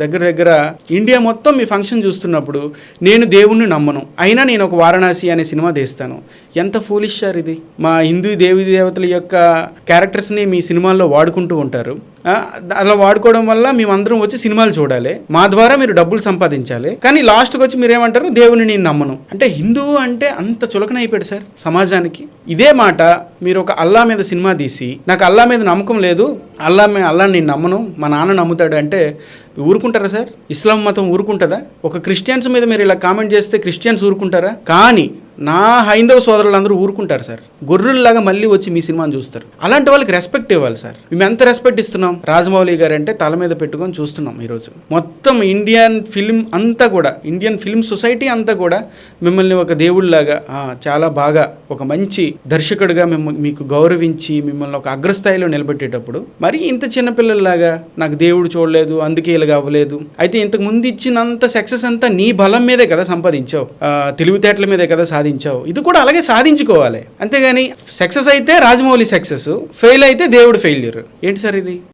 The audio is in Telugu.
దగ్గర దగ్గర ఇండియా మొత్తం మీ ఫంక్షన్ చూస్తున్నప్పుడు నేను దేవుణ్ణి నమ్మను, అయినా నేను ఒక వారణాసి అనే సినిమా తీస్తాను. ఎంత ఫూలిష్ సార్ ఇది. మా హిందూ దేవీ దేవతల యొక్క క్యారెక్టర్స్ని మీ సినిమాల్లో వాడుకుంటూ ఉంటారు. అలా వాడుకోవడం వల్ల మేమందరం వచ్చి సినిమాలు చూడాలి, మా ద్వారా మీరు డబ్బులు సంపాదించాలి, కానీ లాస్ట్కి వచ్చి మీరేమంటారు దేవుని నేను నమ్మను అంటే. హిందువు అంటే అంత చులకన అయిపోయాడు సార్ సమాజానికి. ఇదే మాట మీరు ఒక అల్లా మీద సినిమా తీసి నాకు అల్లా మీద నమ్మకం లేదు, అల్లాని నేను నమ్మను, మా నాన్న నమ్ముతాడు అంటే ఊరుకుంటారా సార్? ఇస్లాం మతం ఊరుకుంటుందా? ఒక క్రిస్టియన్స్ మీద మీరు ఇలా కామెంట్ చేస్తే క్రిస్టియన్స్ ఊరుకుంటారా? కానీ నా హైందవ సోదరులందరూ ఊరుకుంటారు సార్. గొర్రెల్లాగా మళ్ళీ వచ్చి మీ సినిమాని చూస్తారు. అలాంటి వాళ్ళకి రెస్పెక్ట్ ఇవ్వాలి సార్. మేము ఎంత రెస్పెక్ట్ ఇస్తున్నాం. రాజమౌళి గారు అంటే తల మీద పెట్టుకొని చూస్తున్నాం ఈరోజు. మొత్తం ఇండియన్ ఫిల్మ్ అంతా కూడా, ఇండియన్ ఫిల్మ్ సొసైటీ అంతా కూడా మిమ్మల్ని ఒక దేవుళ్ళలాగా చాలా బాగా ఒక మంచి దర్శకుడిగా మీకు గౌరవించి మిమ్మల్ని ఒక అగ్రస్థాయిలో నిలబెట్టేటప్పుడు మరి ఇంత చిన్నపిల్లల్లాగా నాకు దేవుడు చూడలేదు అందుకే ఇలాగ అవ్వలేదు. అయితే ఇంతకు ముందు ఇచ్చినంత సక్సెస్ అంతా నీ బలం మీదే కదా సంపాదించావు, తెలివితేటల మీదే కదా సాధించావు. ఇది కూడా అలాగే సాధించుకోవాలి. అంతేగాని సక్సెస్ అయితే రాజమౌళి సక్సెస్, ఫెయిల్ అయితే దేవుడు ఫెయిల్యూర్ ఏంటి సార్ ఇది?